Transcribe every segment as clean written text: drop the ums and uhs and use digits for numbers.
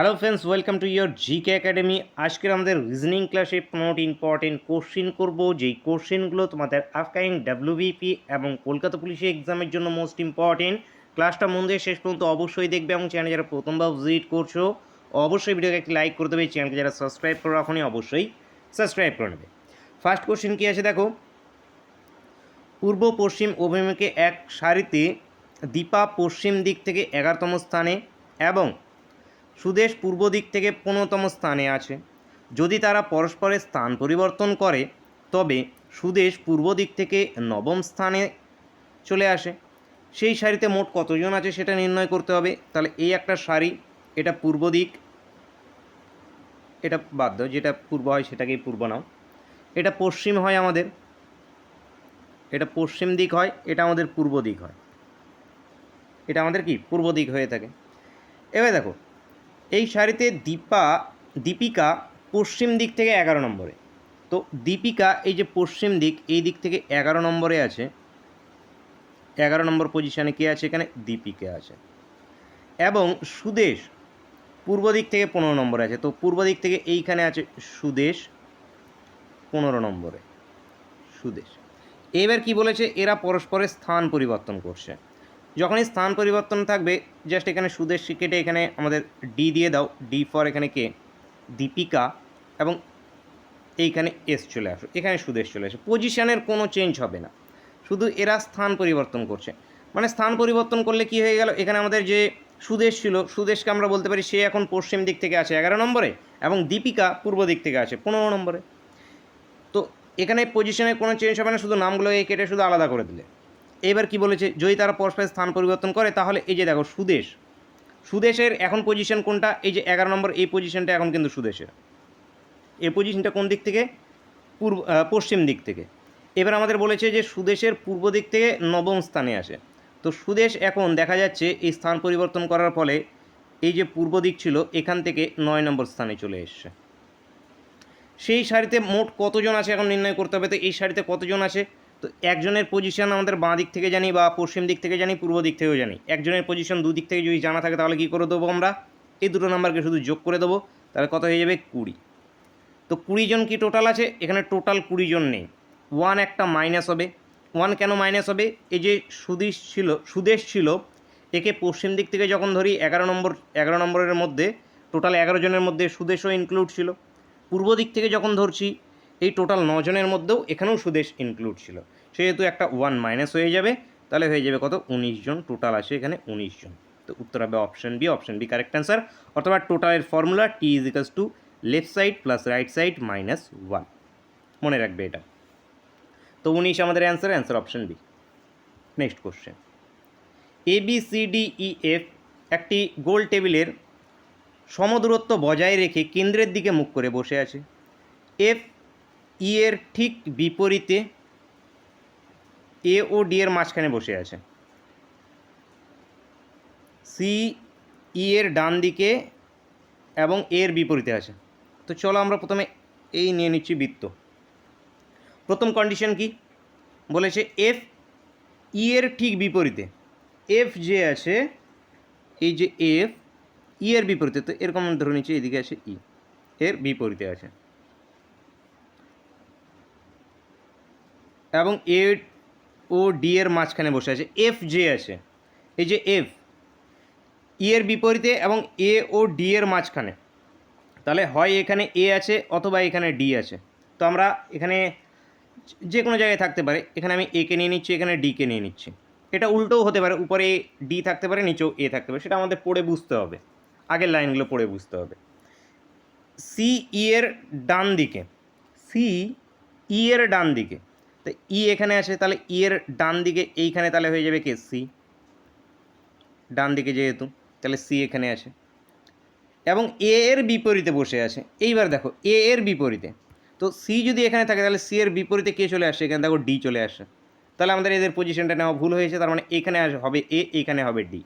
Hello friends, welcome to your GK academy. আজকের আমাদের reasoning ক্লাসে 15টি ইম্পর্টেন্ট কোশ্চেন করব, যেই কোশ্চেনগুলো তোমাদের আপকামিং ডাব্লিউবিপি এবং কলকাতা পুলিশের এক্সামের জন্য মোস্ট ইম্পর্টেন্ট। ক্লাসটা মন দিয়ে শেষ পর্যন্ত অবশ্যই দেখবে এবং চ্যানেল যারা প্রথমবার ভিজিট করছো অবশ্যই ভিডিওকে একটি লাইক করে দেবে। চ্যানেলকে যারা সাবস্ক্রাইব করে রাখোনি অবশ্যই সাবস্ক্রাইব করে নেবে। ফার্স্ট কোশ্চেন কী আছে দেখো, পূর্ব পশ্চিম অভিমুখে এক সারিতে দীপা পশ্চিম দিক থেকে 11তম স্থানে এবং সুদেশ পূর্ব দিক থেকে 15তম স্থানে আছে। যদি তারা পরস্পরের স্থান পরিবর্তন করে তবে সুদেশ পূর্ব দিক থেকে 9ম স্থানে চলে আসে। সেই সারিতে মোট কতজন আছে সেটা নির্ণয় করতে হবে। তাহলে এই একটা সারি, এটা পূর্ব দিক, এটা বাদ দাও, যেটা পূর্ব হয় সেটাকেই পূর্ব নাও। এটা পশ্চিম হয় আমাদের, এটা পশ্চিম দিক হয়, এটা আমাদের পূর্ব দিক হয়, এটা আমাদের কি পূর্ব দিক হয়ে থাকে। এবার দেখো, এই সারিতে দীপিকা পশ্চিম দিক থেকে 11 নম্বরে। তো দীপিকা এই যে পশ্চিম দিক, এই দিক থেকে 11 নম্বরে আছে। 11 নম্বর পজিশানে কে আছে? এখানে দীপিকা আছে। এবং সুদেশ পূর্ব দিক থেকে 15 নম্বরে আছে। তো পূর্ব দিক থেকে এইখানে আছে সুদেশ 15 নম্বরে, সুদেশ। এবার কি বলেছে, এরা পরস্পরের স্থান পরিবর্তন করছে। যখনই স্থান পরিবর্তন থাকবে, জাস্ট এখানে সুদেশ কেটে এখানে আমাদের ডি দিয়ে দাও। ডি ফর এখানে কে? দীপিকা। এবং এইখানে এস চলে আসো, এখানে সুদেশ চলে আসে। পজিশানের কোনো চেঞ্জ হবে না, শুধু এরা স্থান পরিবর্তন করছে। মানে স্থান পরিবর্তন করলে কি হয়ে গেল, এখানে আমাদের যে সুদেশ ছিল, সুদেশকে আমরা বলতে পারি সে এখন পশ্চিম দিক থেকে আছে 11 নম্বরে এবং দীপিকা পূর্ব দিক থেকে আছে 15 নম্বরে। তো এখানে পজিশনের কোনো চেঞ্জ হবে না, শুধু নামগুলো এই কেটে শুধু আলাদা করে দিলে। এবার কি বলেছে, যদি তারা পরস্পর স্থান পরিবর্তন করে তাহলে এই যে দেখো সুদেশের এখন পজিশন কোনটা? এই যে 11 নম্বর, এই পজিশনটা এখন কিন্তু সুদেশের। এই পজিশনটা কোন দিক থেকে? পশ্চিম দিক থেকে। এবার আমাদের বলেছে যে সুদেশের পূর্ব দিক থেকে 9ম স্থানে আসে। তো সুদেশ এখন দেখা যাচ্ছে এই স্থান পরিবর্তন করার ফলে এই যে পূর্ব দিক ছিল এখান থেকে 9 নম্বর স্থানে চলে এসছে। সেই সারিতে মোট কতজন আছে এখন নির্ণয় করতে হবে। তো এই সারিতে কতজন আছে, তো একজনের পজিশন আমাদের বাঁ দিক থেকে জানি বা পশ্চিম দিক থেকে জানি, পূর্ব দিক থেকেও জানি। একজনের পজিশন দুদিক থেকে যদি জানা থাকে তাহলে কী করে দেবো আমরা? এই দুটো নাম্বারকে শুধু যোগ করে দেবো, তাহলে কত হয়ে যাবে? 20। তো 20 জন কি টোটাল আছে? এখানে টোটাল 20 জন নেই, 1 একটা মাইনাস হবে। 1 কেন মাইনাস হবে? এই যে সুদেশ ছিল, একে পশ্চিম দিক থেকে যখন ধরি 11 নম্বরের মধ্যে টোটাল 11 জনের মধ্যে সুদেশও ইনক্লুড ছিল। পূর্ব দিক থেকে যখন ধরছি এই টোটাল 9 জনের মধ্যেও এখানেও সুদেশ ইনক্লুড ছিল, সেহেতু একটা 1 মাইনাস হয়ে যাবে। তাহলে হয়ে যাবে কত? 19 জন টোটাল আছে এখানে, 19 জন। তো উত্তর হবে অপশন বি কারেক্ট অ্যান্সার। অথবা টোটালের ফর্মুলা টি is equals to left side plus right side minus 1, মনে রাখবে এটা। তো 19 আমাদের answer option B. Next question, ABCDEF একটি গোল টেবিলের সমদূরত্ব বজায় রেখে কেন্দ্রের দিকে মুখ করে বসে আছে। এফ ই এর ঠিক বিপরীতে এ ও ডি এর মাঝখানে বসে আছে। সি ই এর ডান দিকে এবং এর বিপরীতে আছে। তো চলো আমরা প্রথমে এই নিয়ে নিচ্ছি বৃত্ত। প্রথম কন্ডিশন কি বলেছে? এফ ই এর ঠিক বিপরীতে। এফ যে আছে, এই যে এফ ই এর বিপরীতে, তো এরকম ধরে নিচ্ছি এদিকে আছে ই, এর বিপরীতে আছে। এবং এ ও ডি এর মাঝখানে বসে আছে। এফ যে আছে, এই যে এফ ই এর বিপরীতে এবং এ ও ডি এর মাঝখানে, তাহলে হয় এখানে এ আছে অথবা এখানে ডি আছে। তো আমরা এখানে যে কোনো জায়গায় থাকতে পারে, এখানে আমি এ কে নিয়ে নিচ্ছি, এখানে ডি কে নিয়ে নিচ্ছি। এটা উল্টোও হতে পারে, উপরে ডি থাকতে পারে নিচেও এ থাকতে পারে, সেটা আমাদের পড়ে বুঝতে হবে, আগের লাইনগুলো পড়ে বুঝতে হবে। সি ই এর ডান দিকে, সি ই এর ডান দিকে, তো ই এখানে আছে, তাহলে ই এর ডান দিকে এইখানে তাহলে হয়ে যাবে কে? সি। ডান দিকে যেহেতু, তাহলে সি এখানে আছে এবং এ এর বিপরীতে বসে আছে। এইবার দেখো এ এর বিপরীতে, তো সি যদি এখানে থাকে তাহলে সি এর বিপরীতে কে চলে আসে? এখানে দেখো ডি চলে আসে। তাহলে আমাদের এদের পজিশনটা নেওয়া ভুল হয়েছে, তার মানে এখানে হবে এ, এইখানে হবে ডি,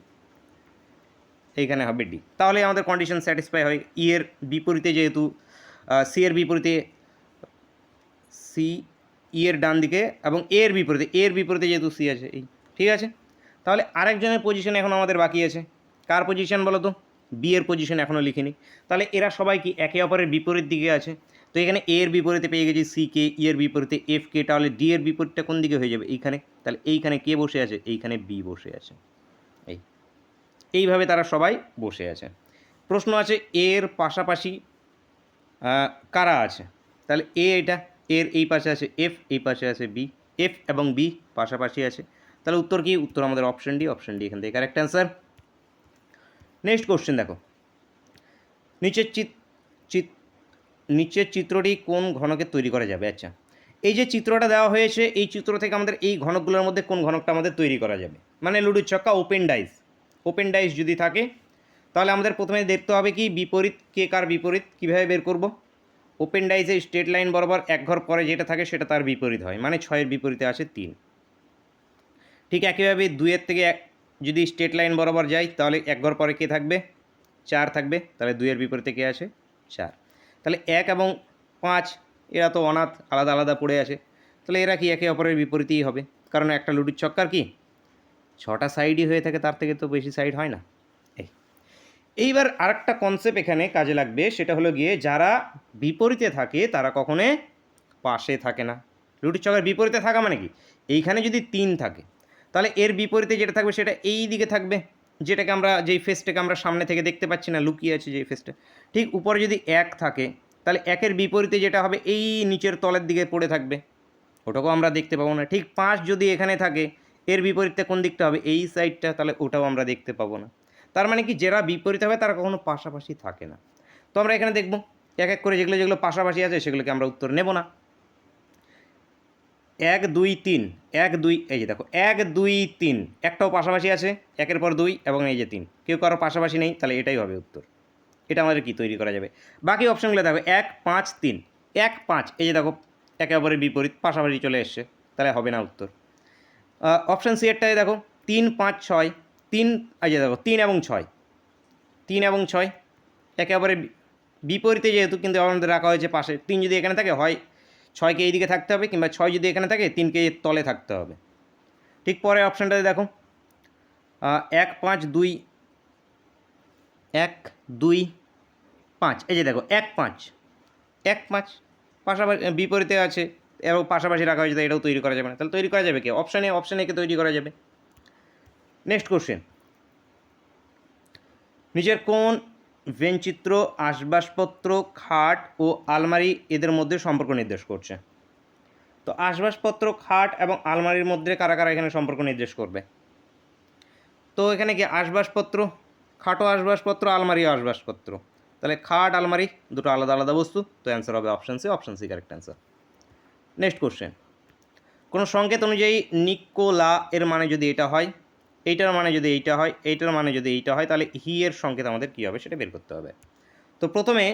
এইখানে হবে ডি। তাহলে আমাদের কন্ডিশন স্যাটিসফাই হয়। ই এর বিপরীতে যেহেতু, সি এর বিপরীতে, সি ই এর ডান দিকে এবং এর বিপরীতে যেহেতু সি আছে, এই ঠিক আছে। তাহলে আরেকজনের পজিশন এখন আমাদের বাকি আছে। কার পজিশন বলো তো? বি এর পজিশন এখনও লিখিনি। তাহলে এরা সবাই কি একে অপরের বিপরীত দিকে আছে। তো এখানে এ এর বিপরীতে পেয়ে গেছি সি কে, ই এর বিপরীতে এফ কে, তাহলে ডি এর বিপরীতটা কোন দিকে হয়ে যাবে এইখানে। তাহলে এইখানে কে বসে আছে, এইখানে বি বসে আছে। এইভাবে তারা সবাই বসে আছে। প্রশ্ন আছে এর পাশাপাশি কারা আছে। তাহলে এটা এর এই পাশে আছে এফ, এই পাশে আছে বি, এফ এবং বি পাশাপাশি আছে। তাহলে উত্তর কি? উত্তর আমাদের অপশন ডি। অপশন ডি এখান থেকে কারেক্ট অ্যান্সার। নেক্সট কোশ্চেন দেখো, নিচের চিত্রটি কোন ঘনকে তৈরি করা যাবে। আচ্ছা, এই যে চিত্রটা দেওয়া হয়েছে, এই চিত্র থেকে আমাদের এই ঘনকগুলোর মধ্যে কোন ঘনকটা আমাদের তৈরি করা যাবে। মানে লুডুর ছক্কা ওপেন ডাইস যদি থাকে, তাহলে আমাদের প্রথমে দেখতে হবে কি বিপরীত কে কার বিপরীত। কীভাবে বের করব? ওপেন ডাইসে স্ট্রেট লাইন বরাবর এক ঘর পরে যেটা থাকে সেটা তার বিপরীত হয়, মানে 6-এর বিপরীতে আসে 3। ঠিক একইভাবে 2-এর থেকে যদি স্ট্রেট লাইন বরাবর যাই তাহলে এক ঘর পরে কে থাকবে? 4 থাকবে। তাহলে 2-এর বিপরীতে কে আছে? 4। তাহলে 1 এবং 5 এরা তো অনাথ, আলাদা আলাদা পড়ে আছে। তাহলে এরা কি একে অপরের বিপরীতই হবে, কারণ একটা লুডুর ছক্কার কি 6টা সাইডই হয়ে থাকে, তার থেকে তো বেশি সাইড হয় না। এইবার আরেকটা কনসেপ্ট এখানে কাজে লাগবে, সেটা হলো গিয়ে যারা বিপরীতে থাকে তারা কখনো পাশে থাকে না। লুডুর ছক্কার বিপরীতে থাকা মানে কি, এইখানে যদি 3 থাকে তাহলে এর বিপরীতে যেটা থাকবে সেটা এই দিকে থাকবে, যেটাকে আমরা যেই ফেসটাকে আমরা সামনে থেকে দেখতে পাচ্ছি না, লুকিয়ে আছে যেই ফেসটা। ঠিক উপরে যদি 1 থাকে তাহলে 1-এর বিপরীতে যেটা হবে এই নিচের তলের দিকে পড়ে থাকবে, ওটাকেও আমরা দেখতে পাবো না। ঠিক 5 যদি এখানে থাকে এর বিপরীতে কোন দিকটা হবে? এই সাইডটা, তাহলে ওটাও আমরা দেখতে পাবো না। তার মানে কি যারা বিপরীত হবে তারা কখনো পাশাপাশি থাকে না। তো আমরা এখানে দেখব এক এক করে যেগুলো যেগুলো পাশাপাশি আছে সেগুলোকে আমরা উত্তর নেব না। 1 2 3, 1 2, এই যে দেখো 1 2 3 একটাও পাশাপাশি আছে, 1-এর পর 2 এবং এই যে 3, কেউ কারো পাশাপাশি নেই, তাহলে এটাই হবে উত্তর। এটা আমাদের কি তৈরি করা যাবে। বাকি অপশনগুলো দেখো 1 5 3, 1 5, এই যে দেখো একে অপরের বিপরীত পাশাপাশি চলে এসছে, তাহলে হবে না উত্তর। অপশান সি এরটাই দেখো 3 5 6, 3, এই যে দেখো 3 এবং 6, 3 এবং 6 একে অপরের বিপরীতে যেহেতু, কিন্তু আমাদের রাখা হয়েছে পাশে। 3 যদি এখানে থাকে হয় 6কে এই দিকে থাকতে হবে, কিংবা 6 যদি এখানে থাকে 3কে তলে থাকতে হবে। ঠিক পরের অপশানটাতে দেখো 1 5 2, 1 2 5, এই যে দেখো 1 5, 1 5 পাশাপাশি বিপরীতে আছে এবং পাশাপাশি রাখা হয়েছে, এটাও তৈরি করা যাবে না। তাহলে তৈরি করা যাবে কি? অপশান একে তৈরি করা যাবে। নেক্সট কোশ্চেন, নিচের কোন ভেনচিত্র আসবাবপত্র, খাট ও আলমারি এদের মধ্যে সম্পর্ক নির্দেশ করছে। তো আসবাবপত্র, খাট এবং আলমারির মধ্যে কারা কারা এখানে সম্পর্ক নির্দেশ করবে। তো এখানে কি আসবাবপত্র, খাটও আসবাবপত্র, আলমারিও আসবাবপত্র। তাহলে খাট আলমারি দুটো আলাদা আলাদা বস্তু, তো অ্যান্সার হবে option C correct answer. Next question, কোনো সংকেত অনুযায়ী নিকোলা এর মানে যদি এটা হয়, এইটার মানে যদি এইটা হয়, এইটার মানে যদি এইটা হয়, তাহলে হি এর সংকেত আমাদের কী হবে সেটা বের করতে হবে। তো প্রথমে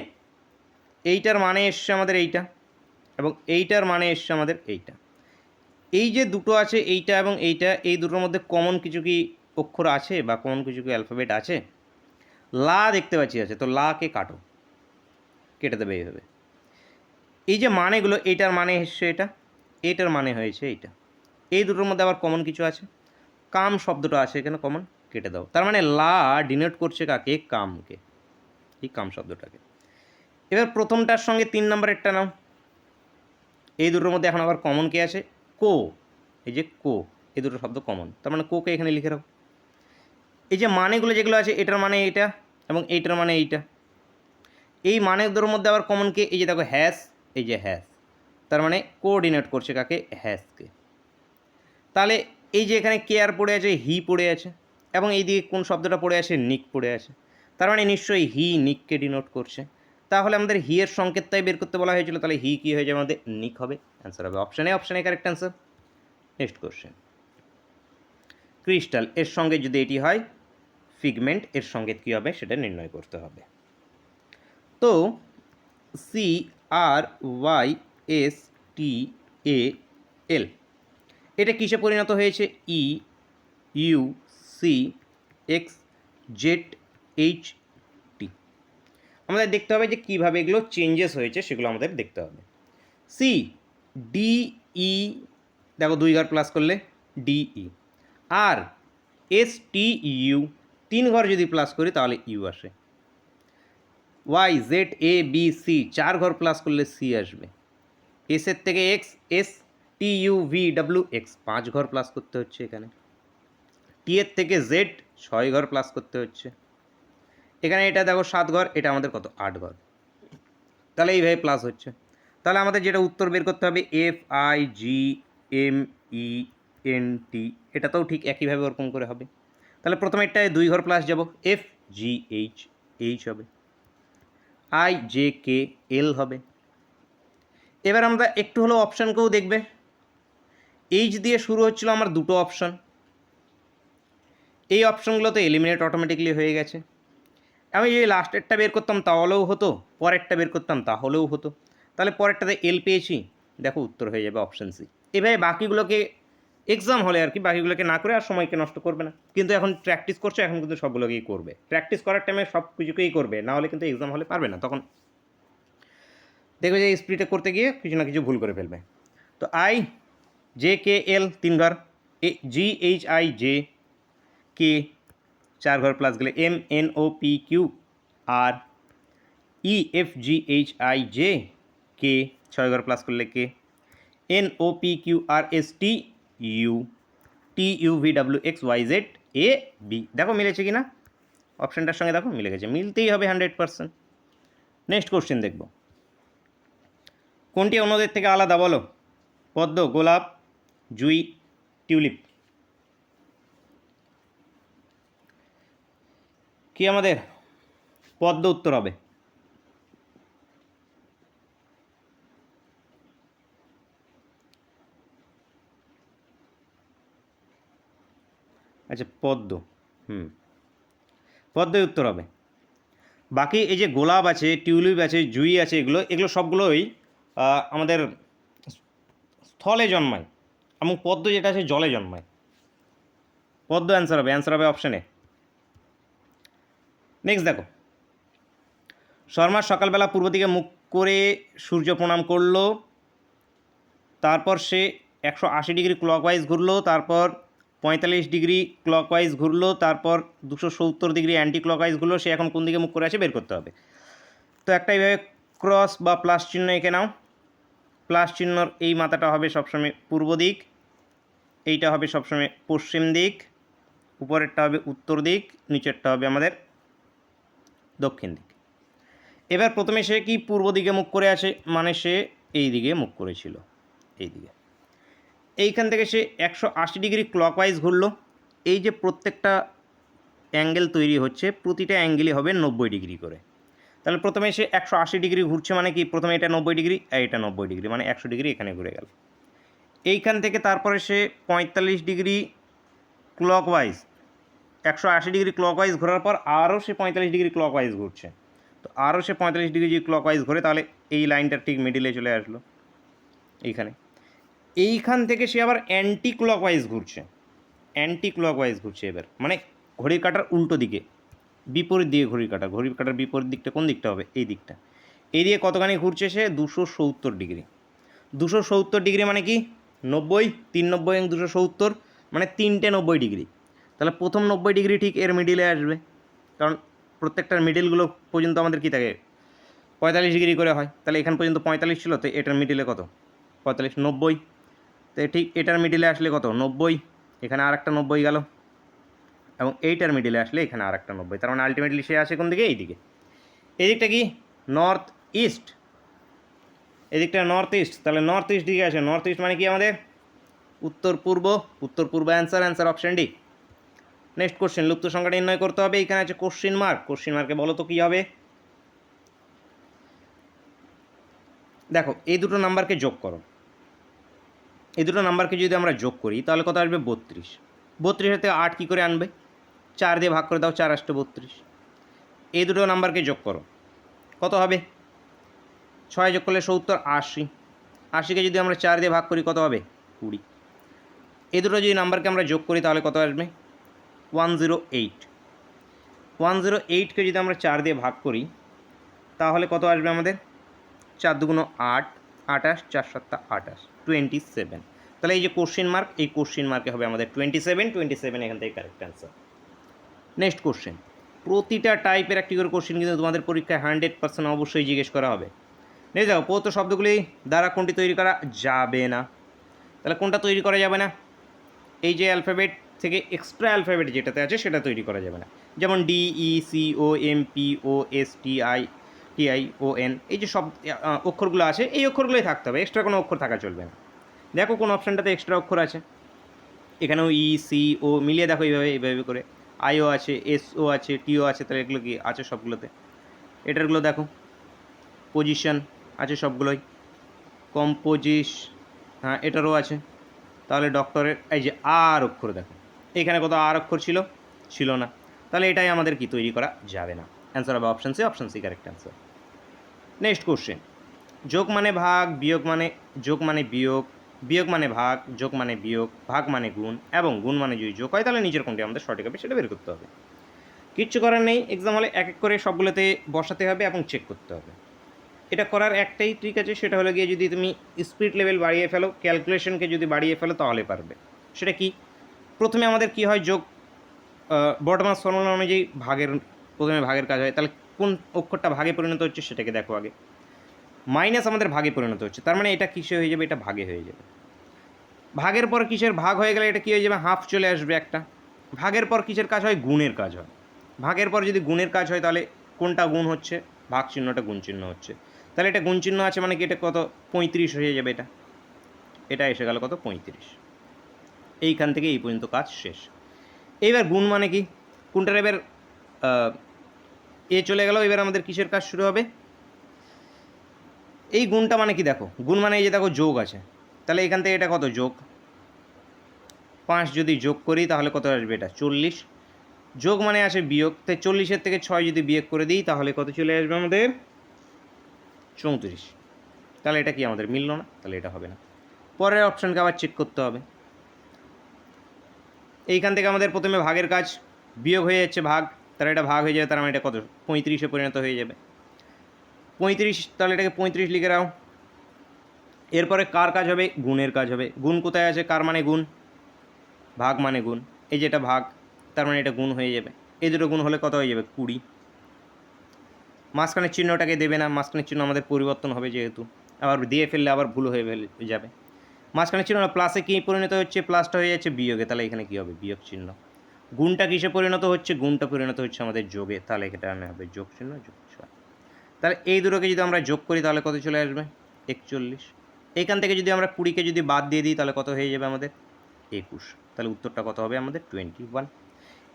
এইটার মানে এসছে আমাদের এইটা, এবং এইটার মানে এসছে আমাদের এইটা। এই যে দুটো আছে এইটা এবং এইটা, এই দুটোর মধ্যে কমন কিছু কি অক্ষর আছে বা কমন কিছু কি অ্যালফাবেট আছে? লা দেখতে পাচ্ছি আছে, তো লাকে কাটো, কেটে দেবে এইভাবে। এই যে মানেগুলো, এইটার মানে এসছে এটা, এইটার মানে হয়েছে এইটা, এই দুটোর মধ্যে আবার কমন কিছু আছে, কাম শব্দটা আছে এখানে কমন, কেটে দাও। তার মানে লা ডিনোট করছে কাকে? কামকে, এই কাম শব্দটাকে। এবার প্রথমটার সঙ্গে 3 নম্বরেরটা নাও, এই দুটোর মধ্যে এখন আবার কমন কে আছে? কো, এই যে কো, এই দুটো শব্দ কমন, তার মানে কোকে এখানে লিখে রাখো। এই যে মানেগুলো যেগুলো আছে, এটার মানে এইটা এবং এইটার মানে এইটা, এই মানেগুলোর মধ্যে আবার কমন কে? এই যে দেখো হ্যাস, এই যে হ্যাস, তার মানে কোঅর্ডিনেট করছে কাকে? হ্যাসকে। তাহলে এই যে এখানে কে আর পড়ে আছে, হি পড়ে আছে, এবং এই দিকে কোন শব্দটা পড়ে আছে? নিক পড়ে আছে, তার মানে নিশ্চয়ই হি নিককে ডিনোট করছে। তাহলে আমাদের হি এর সংকেতটাই বের করতে বলা হয়েছিল, তাহলে হি কী হয়ে যাবে? আমাদের নিক হবে। অ্যান্সার হবে option A correct answer. Next question, crystal এর সঙ্গে যদি এটি হয় ফিগমেন্ট, এর সংকেত কী হবে সেটা নির্ণয় করতে হবে। তো CRYSTAL এটা কিসে পরিণত হয়েছে? EUCXZHT। আমাদের দেখতে হবে যে কীভাবে এগুলো চেঞ্জেস হয়েছে, সেগুলো আমাদের দেখতে হবে। CDE, দেখো 2 ঘর প্লাস করলে DE, আর STU 3 ঘর যদি প্লাস করি তাহলে ইউ আসে। Y Z A B C 4 ঘর প্লাস করলে সি আসবে। এসের থেকে x, S T U V W x 5 ঘর প্লাস করতে হচ্ছে এখানে। টি এর থেকে জেড 6 ঘর প্লাস করতে হচ্ছে এখানে। এটা দেখো 7 ঘর, এটা আমাদের কত 8 ঘর, তাহলে এইভাবে প্লাস হচ্ছে। তাহলে আমাদের যেটা উত্তর বের করতে হবে F I G M E N T, এটাতেও ঠিক একইভাবে ওরকম করে হবে। তাহলে প্রথমে এটায় 2 ঘর প্লাস যাব, এফ জি এইচ এইচ হবে, আই জে কে এল হবে। এবার আমরা একটু হলেও অপশানকেও দেখবে। এইচ দিয়ে শুরু হচ্ছিল আমার দুটো অপশান, এই অপশানগুলো তো এলিমিনেট অটোমেটিকলি হয়ে গেছে। আমি যদি লাস্টেরটা বের করতাম তাহলেও হতো, পরেরটা বের করতাম তাহলেও হতো। তাহলে পরেরটাতে এল পেয়েছি, দেখো উত্তর হয়ে যাবে অপশান সি। এভাবে বাকিগুলোকে এক্সাম হলে আর কি বাকিগুলোকে না করে আর সময়কে নষ্ট করবে না, কিন্তু এখন প্র্যাকটিস করছে, এখন কিন্তু সবগুলোকেই করবে। প্র্যাকটিস করার টাইমে সব কিছুকেই করবে, না হলে কিন্তু এক্সাম হলে পারবে না, তখন দেখবে যে স্পিডে করতে গিয়ে কিছু না কিছু ভুল করে ফেলবে। তো আই জে কে এল 3 ঘর, A G H I J K 4 ঘর প্লাস গেলে M N O P Q R E F G H I J K 6 ঘর প্লাস করলে K, N O P Q R S T U T U V W X Y Z A B. দেখো মিলেছে কি না, অপশানটার সঙ্গে দেখো মিলে গেছে, মিলতেই হবে 100%। নেক্সট কোশ্চেন দেখব, কোনটি অন্যদের থেকে আলাদা বলো? পদ্ম, গোলাপ, জুই, টিউলিপ। কি আমাদের পদ্ম উত্তর হবে। আচ্ছা পদ্ম, পদ্মই উত্তর হবে। বাকি এই যে গোলাপ আছে, টিউলিপ আছে, জুই আছে, এগুলো এগুলো সবগুলোই আমাদের স্থলে জন্মায়, এবং পদ্ম যেটা আছে জলে জন্মায়। পদ্ম অ্যান্সার হবে অপশানে। নেক্সট দেখো, শর্মা সকালবেলা পূর্ব দিকে মুখ করে সূর্য প্রণাম করলো, তারপর সে 180 ডিগ্রি ক্লকওয়াইজ ঘুরলো, তারপর 45 ডিগ্রি ক্লকওয়াইজ ঘুরলো, তারপর 270 ডিগ্রি অ্যান্টি ক্লকওয়াইজ ঘুরলো, সে এখন কোন দিকে মুখ করে আছে বের করতে হবে। তো একটা এইভাবে ক্রস বা প্লাস চিহ্ন এঁকে নাও। প্লাস চিহ্নর এই মাথাটা হবে সবসময় পূর্ব দিক, এইটা হবে সবসময় পশ্চিম দিক, উপরেরটা হবে উত্তর দিক, নিচেরটা হবে আমাদের দক্ষিণ দিক। এবার প্রথমে সে কি পূর্ব দিকে মুখ করে আছে, মানে সে এই দিকে মুখ করেছিল, এই দিকে। এইখান থেকে সে 180 ডিগ্রি ক্লকওয়াইজ ঘুরলো। এই যে প্রত্যেকটা অ্যাঙ্গেল তৈরি হচ্ছে, প্রতিটা অ্যাঙ্গেলই হবে 90 ডিগ্রি করে। তাহলে প্রথমে সে 180 ডিগ্রি ঘুরছে, মানে কি প্রথমে এটা 90 ডিগ্রি আর এটা 90 ডিগ্রি, মানে 100 ডিগ্রি এখানে ঘুরে গেল। এইখান থেকে তারপরে সে 45 ডিগ্রি ক্লকওয়াইজ, 180 ডিগ্রি ক্লকওয়াইজ ঘোরার পর আরও সে 45 ডিগ্রি ক্লকওয়াইজ ঘুরছে। তো আরও সে 45 ডিগ্রি যদি ক্লকওয়াইজ ঘুরে, তাহলে এই লাইনটা ঠিক মিডিলে চলে আসলো এইখানে। এইখান থেকে সে আবার অ্যান্টি ক্লকওয়াইজ ঘুরছে, এবার মানে ঘড়ির কাঁটার উল্টো দিকে, বিপরীত দিকে ঘড়ির কাঁটার বিপরীত দিকটা কোন দিকটা হবে, এই দিকটা। এই দিকে কতখানি ঘুরছে সে 270 ডিগ্রি। 270 ডিগ্রি মানে কি 90, 390 এবং 270 মানে 3টে 90 ডিগ্রি। তাহলে প্রথম 90 ডিগ্রি ঠিক এর মিডিলে আসবে, কারণ প্রত্যেকটার মিডিলগুলো পর্যন্ত আমাদের কী থাকে 45 ডিগ্রি করে হয়। তাহলে এখান পর্যন্ত 45 ছিল, তো এটার মিডিলে কত 45, 90। তো ঠিক এটার মিডিলে আসলে কত 90, এখানে আর একটা 90 গেল, এবং এইটার মিডিলে আসলে এখানে আর একটা 90। তার মানে আলটিমেটলি সে আসে কোন দিকে, এই দিকে। এই দিকটা কি নর্থ ইস্ট, এদিকটা নর্থ ইস্ট। তাহলে নর্থ ইস্ট দিকে আসে, নর্থ ইস্ট মানে কি আমাদের উত্তর পূর্ব, answer option D. Next question, লুপ্ত সংখ্যাটা নির্ণয় করতে হবে। এখানে আছে কোশ্চিন মার্কে বলো তো কী হবে। দেখো এই দুটো নাম্বারকে যোগ করো, এই দুটো নাম্বারকে যদি আমরা যোগ করি তাহলে কত আসবে 32। 32 থেকে 8 কী করে আনবে, 4 দিয়ে ভাগ করে দাও, 4 আসতে 32। এই দুটো নাম্বারকে যোগ করো, কত হবে 6 যোগ করলে 70, 80। 80কে যদি আমরা 4 দিয়ে ভাগ করি কত হবে 20। এই দুটো যদি নাম্বারকে আমরা যোগ করি তাহলে কত আসবে 108। 108কে যদি আমরা 4 দিয়ে ভাগ করি তাহলে কত আসবে আমাদের 4 দুগুণ 8, 28, 4 7 28, 27। তাহলে এই যে কোশ্চিন মার্ক, এই কোশ্চিন মার্কে হবে আমাদের 27 এখান থেকে কারেক্ট অ্যান্সার। নেক্সট কোশ্চেন, প্রতিটা টাইপের একটি করে কোশ্চেন কিন্তু তোমাদের পরীক্ষায় 100% অবশ্যই জিজ্ঞেস করা হবে। নিয়ে যাও, প্রদত্ত শব্দগুলি দ্বারা কোনটি তৈরি করা যাবে না? তাহলে কোনটা তৈরি করা যাবে না? এই যে অ্যালফাবেট থেকে এক্সট্রা অ্যালফাবেট যেটাতে আছে সেটা তৈরি করা যাবে না। যেমন D, E, C, O, M, P, O, S, T, I, O, N, এই যে সব অক্ষরগুলো আছে এই অক্ষরগুলোই থাকতে হবে, এক্সট্রা কোনো অক্ষর থাকা চলবে না। দেখো কোন অপশানটাতে এক্সট্রা অক্ষর আছে, এখানেও ই, সি, ও মিলিয়ে দেখো এইভাবে করে, আইও আছে, এসও আছে, টিও আছে, তাহলে এগুলো কি আছে সবগুলোতে। এটারগুলো দেখো, পজিশন আছে সবগুলোই, কম্পোজিশ, হ্যাঁ এটারও আছে। তাহলে ডক্টরের এই যে আর অক্ষর দেখো, এখানে কত আর অক্ষর ছিল না, তাহলে এটাই আমাদের কি তৈরি করা যাবে না। অ্যান্সার হবে option C correct answer. Next question, যোগ মানে ভাগ, বিয়োগ মানে যোগ মানে বিয়োগ, বিয়োগ মানে ভাগ, যোগ মানে বিয়োগ, ভাগ মানে গুণ, এবং গুণ মানে যদি যোগ হয় তাহলে নিচের কোনটি আমাদের সঠিক হবে সেটা বের করতে হবে। কিচ্ছু করার নেই, এক্সাম হলে এক এক করে সবগুলোতে বসাতে হবে এবং চেক করতে হবে। এটা করার একটাই ট্রিক আছে, সেটা হলো গিয়ে যদি তুমি স্পিড লেভেল বাড়িয়ে ফেলো, ক্যালকুলেশনকে যদি বাড়িয়ে ফেলো তাহলে পারবে। সেটা কি, প্রথমে আমাদের কি হয়, যোগ বর্ডমাস ফর্মুলা অনুযায়ী প্রথমে ভাগের কাজ হয়, তাহলে কোন অক্ষরটা ভাগে পরিণত হচ্ছে সেটাকে দেখো আগে। মাইনাস আমাদের ভাগে পরিণত হচ্ছে, তার মানে এটা কিসে হয়ে যাবে, এটা ভাগে হয়ে যাবে। ভাগের পর কিসের ভাগ হয়ে গেলে এটা কী হয়ে যাবে, হাফ চলে আসবে একটা। ভাগের পর কিসের কাজ হয়, গুণের কাজ হয়। ভাগের পর যদি গুণের কাজ হয় তাহলে কোনটা গুণ হচ্ছে, ভাগ চিহ্নটা গুণ চিহ্ন হচ্ছে, তাহলে এটা গুণ চিহ্ন আছে মানে কি এটা কত 35 হয়ে যাবে। এটা এসে গেল কত 35। এইখান থেকে এই পর্যন্ত কাজ শেষ। এইবার গুণ মানে কি, কোনটার এবার এ চলে গেল, এবার আমাদের কিসের কাজ শুরু হবে, এই গুণটা মানে কি দেখো, গুণ মানে এই যে দেখো যোগ আছে, তাহলে এখান থেকে এটা কত যোগ 5 যদি যোগ করি তাহলে কত আসবে, এটা 40। যোগ মানে আসে বিয়োগ, তাই 40-এর থেকে 6 যদি বিয়োগ করে দিই তাহলে কত চলে আসবে আমাদের 34। তাহলে এটা কি আমাদের মিলল না, তাহলে এটা হবে না। পরের অপশানকে আবার চেক করতে হবে। এইখান থেকে আমাদের প্রথমে ভাগের কাজ, বিয়োগ হয়ে যাচ্ছে ভাগ, তাহলে এটা ভাগ হয়ে যাবে, তার মানে এটা কত 35-এ পরিণত হয়ে যাবে 35, তাহলে এটাকে 35 লিখে রাও। এরপরে কার কাজ হবে, গুণের কাজ হবে। গুণ কোথায় আছে, কার মানে গুণ, ভাগ মানে গুণ, এই যে এটা ভাগ, তার মানে এটা গুণ হয়ে যাবে। এই দুটো গুণ হলে কত হয়ে যাবে 20। মাঝখানের চিহ্নটাকে দেবে না, মাঝখানের চিহ্ন আমাদের পরিবর্তন হবে যেহেতু, আবার দিয়ে ফেললে আবার ভুল হয়ে যাবে। মাঝখানের চিহ্ন প্লাসে কী পরিণত হচ্ছে, প্লাসটা হয়ে যাচ্ছে বিয়োগে, তাহলে এখানে কী হবে বিয়োগ চিহ্ন। গুণটা কিসে পরিণত হচ্ছে, গুণটা পরিণত হচ্ছে আমাদের যোগে, তাহলে এটা হবে যোগ চিহ্ন যোগ 6। তাহলে এই দুটোকে যদি আমরা যোগ করি তাহলে কত চলে আসবে 41। এইখান থেকে যদি আমরা 20-কে যদি বাদ দিয়ে দিই তাহলে কত হয়ে যাবে আমাদের 21। তাহলে উত্তরটা কত হবে আমাদের 21।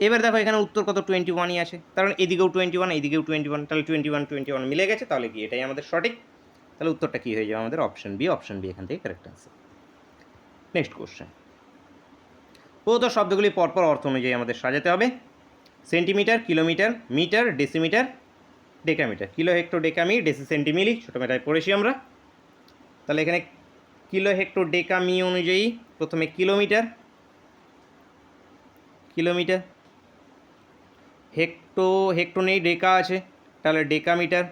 এবার দেখো এখানে উত্তর কত 21ই আছে, কারণ এদিকেও 21 এদিকেও 21, তাহলে 21 মিলে গেছে, তাহলে কি এটাই আমাদের সঠিক। তাহলে উত্তরটা কী হয়ে যাবে আমাদের অপশন বি এখান থেকে কারেক্ট আনসার। নেক্সট কোশ্চেন, প্রদত্ত শব্দগুলি পরপর অর্থ অনুযায়ী আমাদের সাজাতে হবে। Centimetre, kilometre, metre, decimetre, decametre. Kilo, hecto, deca, deci, centi milli ছোটোমেটায় পড়েছি আমরা। তাহলে এখানে কিলো, হেক্টর, ডেকামি অনুযায়ী প্রথমে কিলোমিটার, হেক্টো নেই, ডেকা আছে, তাহলে ডেকামিটার,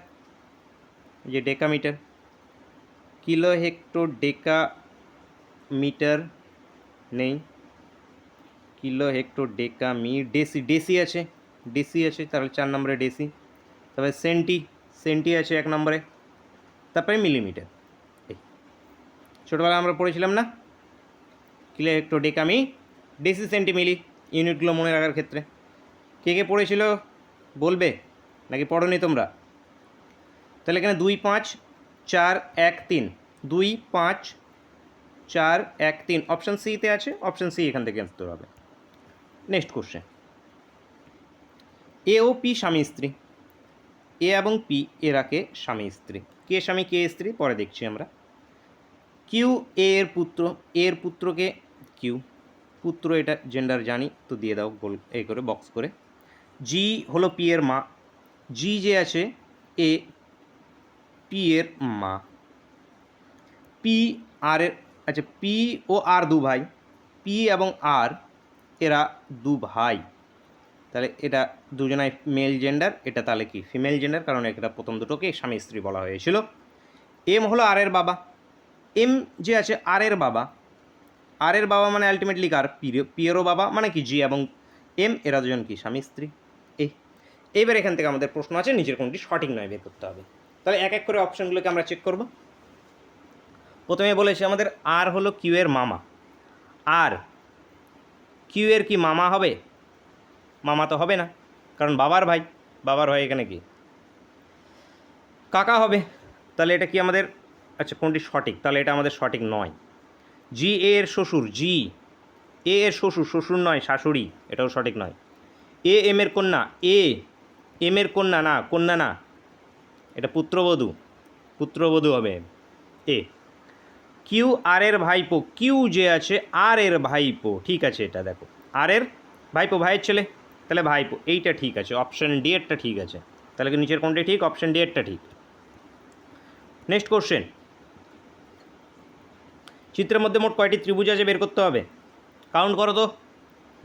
যে decametre. Kilo, hecto, deca metre নেই, কিলো, হেক্টর, ডেকা ডেসি আছে, তাহলে 4 নম্বরে ডেসি। তারপরে সেন্টি আছে 1 নম্বরে, তারপরে মিলিমিটার। এই ছোটোবেলা আমরা পড়েছিলাম না, kilo, hecto, deca, deci, centi, মিলি, ইউনিটগুলো মনে রাখার ক্ষেত্রে। কে কে পড়েছিল বলবে নাকি পড়োনি তোমরা? তাহলে এখানে 2, 5, 4, 1, 3, 2, 5, 4, 1, 3 অপশান সিতে আছে, অপশান সি এখান থেকে অ্যান্সার হবে। নেক্সট কোশ্চেন, এ ও পি স্বামী স্ত্রী, এ এবং পি এরাকে স্বামী স্ত্রী, কে স্বামী কে স্ত্রী পরে দেখছি আমরা। কিউ এর পুত্র, এর পুত্রকে কিউ, পুত্র এটা জেন্ডার জানি তো দিয়ে দাও গোল এই করে বক্স করে। জি হলো পি এর মা, জি যে আছে এ পি এর মা। পি আর এর, আচ্ছা পি ও আর 2 ভাই, পি এবং আর এরা 2 ভাই, তাহলে এটা দুজনাই মেল জেন্ডার, এটা তাহলে কি ফিমেল জেন্ডার, কারণ এটা প্রথম দুটোকে স্বামী স্ত্রী বলা হয়েছিল। এম হলো আর এর বাবা, এম যে আছে আর এর বাবা, আর এর বাবা মানে আলটিমেটলি কার, পি এরও বাবা, মানে কি জি এবং এম এরা দুজন কি স্বামী স্ত্রী। এই এইবার এখান থেকে আমাদের প্রশ্ন আছে নিচের কোনটি সঠিক নয় বের করতে হবে। তাহলে এক এক করে অপশানগুলোকে আমরা চেক করব। প্রথমে বলেছি আমাদের আর হলো কিউ এর মামা। আর কিউ এর কি মামা হবে? মামা তো হবে না, কারণ বাবার ভাই। বাবার ভাই এখানে কি কাকা হবে। তাহলে এটা কি আমাদের, আচ্ছা কোনটি সঠিক? তাহলে এটা আমাদের সঠিক নয়। জি এর শ্বশুর, জি এ এর শ্বশুর, শ্বশুর নয় শাশুড়ি, এটাও সঠিক নয়। এ এম এর কন্যা, এ এম এর কন্যা না, কন্যা না, এটা পুত্রবধূ, পুত্রবধূ হবে এ। কিউ আর এর ভাইপো, কিউ যে আছে আর এর ভাইপো, ঠিক আছে এটা দেখো আর এর ভাইপো, ভাইয়ের ছেলে, তাহলে ভাইপো, এইটা ঠিক আছে, অপশান ডি এরটা ঠিক আছে। তাহলে কি নিচের কোনটা ঠিক? অপশান ডি এরটা ঠিক। নেক্সট কোশ্চেন, চিত্রের মধ্যে মোট কয়টি ত্রিভুজ আছে বের করতে হবে। কাউন্ট করো তো,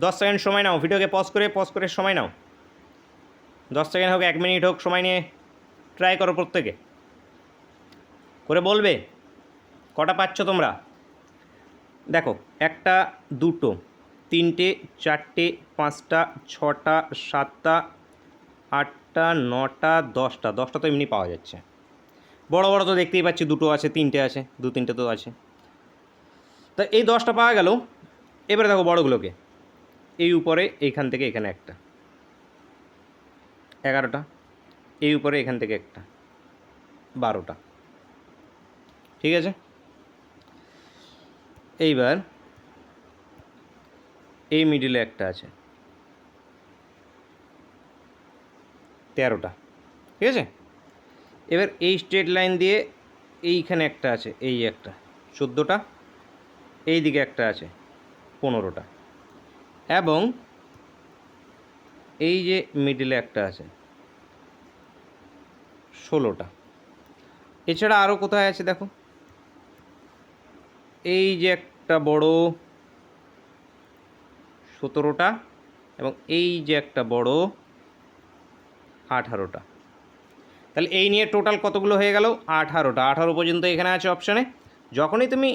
10 সেকেন্ড সময় নাও, ভিডিওকে পজ করে সময় নাও, 10 সেকেন্ড হোক 1 মিনিট হোক, সময় নিয়ে ট্রাই করো, প্রত্যেকে করে বলবে কটা পাচ্ছ তোমরা। দেখো 1টা 2টো 3টে 4টে 5টা 6টা 7টা 8টা 9টা 10টা, 10টা তো এমনি পাওয়া যাচ্ছে। বড় বড় তো দেখতেই পাচ্ছি, 2টো আছে, 3টে আছে, 2-3টে তো আছে। তা এই 10টা পাওয়া গেল। এবারে দেখো বড়গুলোকে, এই উপরে এইখান থেকে এখানে একটা, 11টা, এই উপরে এখান থেকে একটা, 12টা, ঠিক আছে। এইবার এই মিডিলে একটা আছে, 13টা, ঠিক আছে। এবার এই স্ট্রেট লাইন দিয়ে এইখানে একটা আছে, এই একটা, 14টা, এই দিকে একটা আছে, 15টা, এবং এই যে মিডিলে একটা আছে, 16টা। এছাড়া আরও কোথায় আছে দেখো, এই যে একটা বড় 17টা, এবং এই যে একটা বড় 18টা। তাহলে এই নিয়ে টোটাল কতগুলো হয়ে গেল? 18টা। 18 পর্যন্ত এখানে আছে অপশানে। যখনই তুমি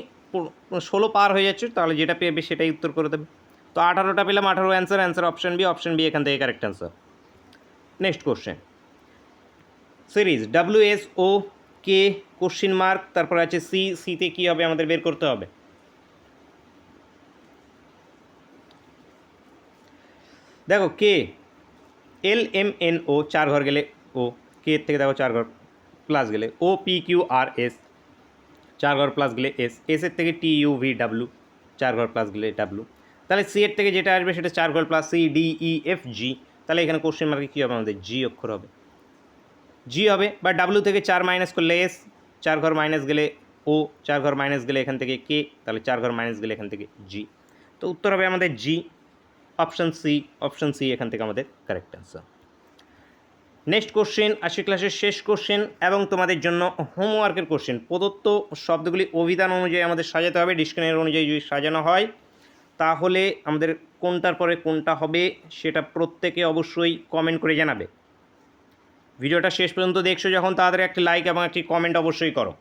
16 পার হয়ে যাচ্ছ, তাহলে যেটা পেয়ে সেটাই উত্তর করে দেবে। তো 18টা পেলাম, 18 answer, answer option B, option B এখান থেকে correct answer. Next question, series WSO কে কোশ্চিন মার্ক, তারপর আছে সি, সিতে কী হবে আমাদের বের করতে হবে। দেখো কে LMNO 4 ঘর গেলে ও, কে থেকে দেখো 4 ঘর প্লাস গেলে OPQRS 4 ঘর প্লাস গেলে এস, এসের থেকে TUVW 4 ঘর প্লাস গেলে ডাব্লু। তাহলে সি এর থেকে যেটা আসবে সেটা 4 ঘর প্লাস CDEFG। তাহলে এখানে কোশ্চেন মার্কে কী হবে আমাদের? জি অক্ষর হবে, জি হবে। বা ডাব্লু থেকে 4 মাইনাস করলে এস, 4 ঘর মাইনাস গেলে ও, 4 ঘর মাইনাস গেলে এখান থেকে কে, তাহলে 4 ঘর মাইনাস গেলে এখান থেকে জি। তো উত্তর হবে আমাদের জি, অপশান সি, অপশান সি এখান থেকে আমাদের কারেক্ট অ্যান্সার। নেক্সট কোশ্চেন, আজকে ক্লাসের শেষ কোশ্চেন এবং তোমাদের জন্য হোমওয়ার্কের কোশ্চেন। প্রদত্ত শব্দগুলি অভিধান অনুযায়ী আমাদের সাজাতে হবে। ডিকশনারি অনুযায়ী যদি সাজানো হয় তাহলে আমাদের কোনটার পরে কোনটা হবে সেটা প্রত্যেকে অবশ্যই কমেন্ট করে জানাবে। ভিডিওটা শেষ পর্যন্ত দেখছো যখন, তাদের একটি লাইক এবং একটি কমেন্ট অবশ্যই করো।